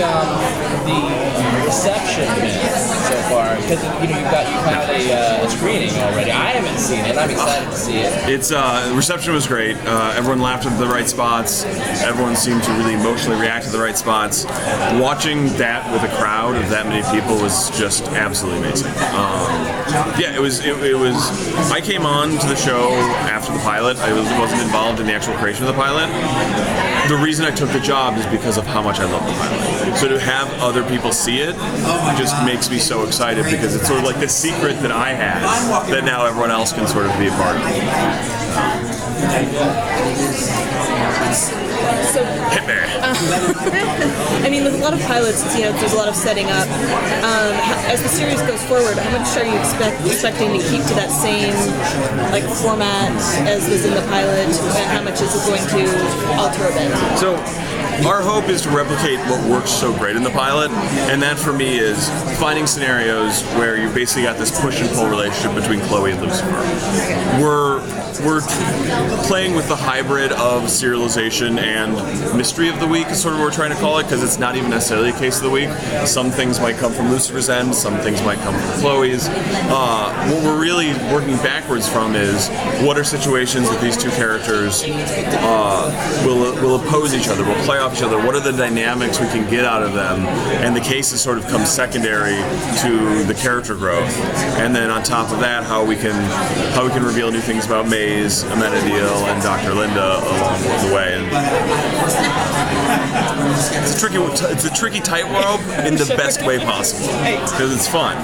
the reception been so far? Because you've had a screening already. I haven't seen it. I'm excited to see it. It's the reception was great. Everyone laughed at the right spots. Everyone seemed to really emotionally react to the right spots. Watching that with a crowd of that many people was just absolutely amazing. It was. I came on to the show after the pilot. I wasn't involved in the actual creation of the pilot. The reason I took the job is because of how much I love the pilot. So to have other people see it just makes me so excited, because it's sort of like the secret that I had that now everyone else can sort of be a part of. So, Hit me. I mean, with a lot of pilots, there's a lot of setting up. As the series goes forward, how much are you expecting to keep to that same format as was in the pilot, and how much is it going to alter a bit? So, our hope is to replicate what works so great in the pilot, and that for me is finding scenarios where you basically got this push and pull relationship between Chloe and Lucifer. We're playing with the hybrid of serialization and mystery of the week is sort of what we're trying to call it, because it's not even necessarily a case of the week. Some things might come from Lucifer's end, some things might come from Chloe's. What we're really working backwards from is what are situations that these two characters will oppose each other, will play off each other, what are the dynamics we can get out of them, and the cases sort of come secondary to the character growth. And then on top of that, how we can reveal new things about Maze, Amenadiel, and Dr. Linda along the way. And it's a tricky tightrope in the best way possible, because it's fun.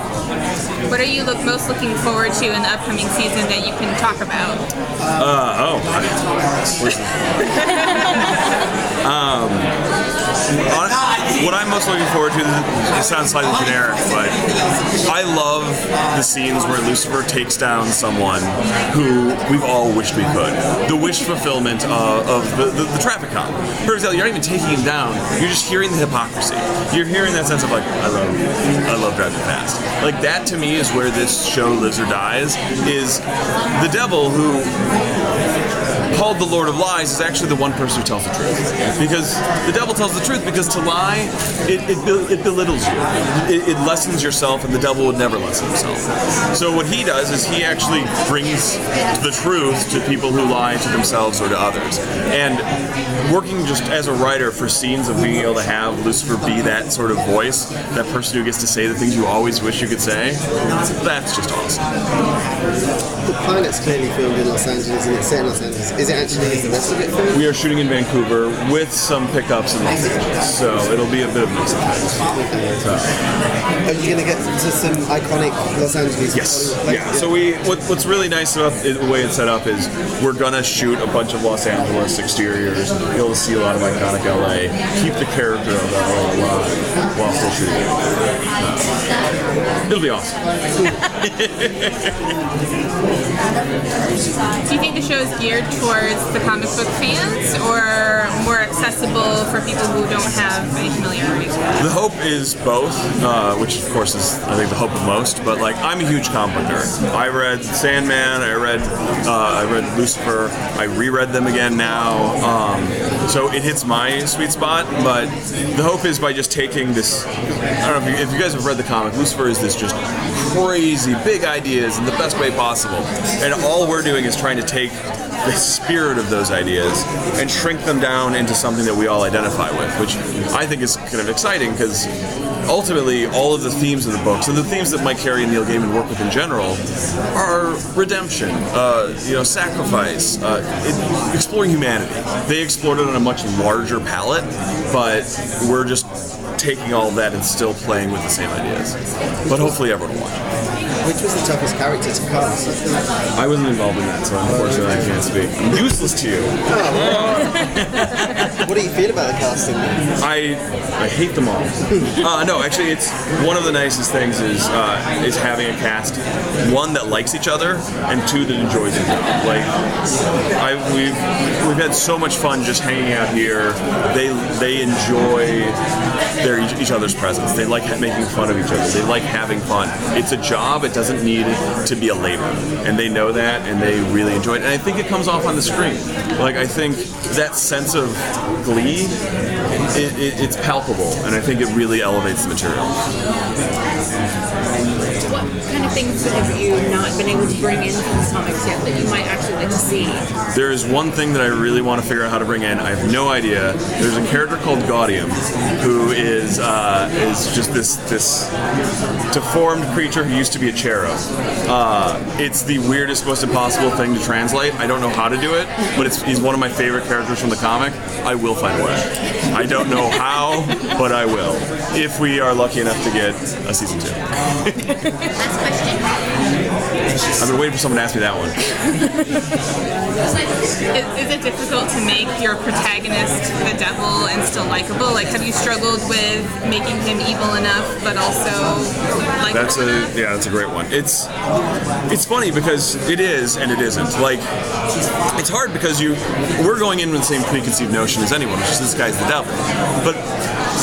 What are you most looking forward to in the upcoming season that you can talk about? What I'm most looking forward to, it sounds slightly generic, but I love the scenes where Lucifer takes down someone who we've all wished we could. The wish fulfillment of the traffic cop. For example, you're not even taking him down, you're just hearing the hypocrisy. You're hearing that sense of I love driving fast. Like, that to me is where this show lives or dies, is the devil who called the Lord of Lies is actually the one person who tells the truth. Because the devil tells the truth, because to lie, it belittles you. It lessens yourself, and the devil would never lessen himself. So what he does is he actually brings the truth to people who lie to themselves or to others. And working just as a writer for scenes of being able to have Lucifer be that sort of voice, that person who gets to say the things you always wish you could say, that's just awesome. The pilot's clearly filmed in Los Angeles, and it's set in Los Angeles. Is the rest of it filmed? We are shooting in Vancouver with some pickups in Los Angeles, so it'll be a bit of a mix of things. Are you going to get to some iconic Los Angeles? Yes. Yeah. So what's really nice about the way it's set up is we're gonna shoot a bunch of Los Angeles exteriors. You'll see a lot of iconic LA. Keep the character of LA alive while still shooting it. It'll be awesome. Do you think the show is geared towards the comic book fans, or more accessible for people who don't have any familiarity with it? The hope is both, which of course is, I think, the hope of most. But I'm a huge comic book nerd. I read Sandman. I read Lucifer. I reread them again now. So it hits my sweet spot. But the hope is by just taking this. I don't know if you guys have read the comic. Lucifer is this just crazy big ideas in the best way possible, and all we're doing is trying to take the spirit of those ideas and shrink them down into something that we all identify with, which I think is kind of exciting, because ultimately all of the themes of the books and the themes that Mike Carey and Neil Gaiman work with in general are redemption, sacrifice, exploring humanity. They explored it on a much larger palette, but we're just taking all of that and still playing with the same ideas. But hopefully everyone will watch it. Which was the toughest character to cast? I wasn't involved in that, so unfortunately I can't speak. I'm useless to you. What do you feel about the casting? I hate them all. No, actually, it's one of the nicest things is having a cast, one that likes each other, and two that enjoys it. We've had so much fun just hanging out here. They enjoy each other's presence. They like making fun of each other. They like having fun. It's a job. It doesn't need to be a labor, and they know that, and they really enjoy it. And I think it comes off on the screen. I think that sense of glee it's palpable, and I think it really elevates the material. What kind of things have you not been able to bring in from the comics yet that you might actually like to see? There is one thing that I really want to figure out how to bring in. I have no idea. There's a character called Gaudium, who is just this deformed creature who used to be a cherub. It's the weirdest, most impossible thing to translate. I don't know how to do it, but he's one of my favorite characters from the comic. I will find a way. I don't know how, but I will. If we are lucky enough to get a season 2. Last question. I've been waiting for someone to ask me that one. Is it difficult to make your protagonist the devil and still likable? Like, have you struggled with making him evil enough, but also likable enough? That's a great one. It's funny because it is and it isn't. Like, it's hard because we're going in with the same preconceived notion as anyone, which is this guy's the devil. But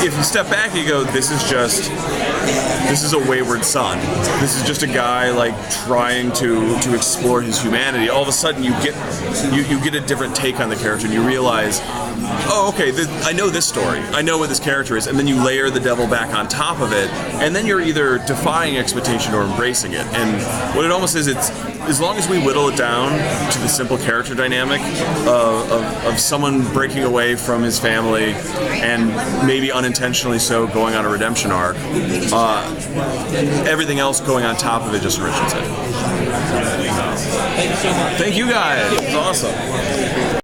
if you step back and you go, this is a wayward son. This is just a guy like trying to explore his humanity. All of a sudden you get a different take on the character and you realize, oh, okay, I know this story. I know what this character is. And then you layer the devil back on top of it, and then you're either defying expectation or embracing it. And what it almost is, it's as long as we whittle it down to the simple character dynamic of someone breaking away from his family and maybe unintentionally so going on a redemption arc, everything else going on top of it just enriches it. Thank you so much. Thank you guys. It's awesome.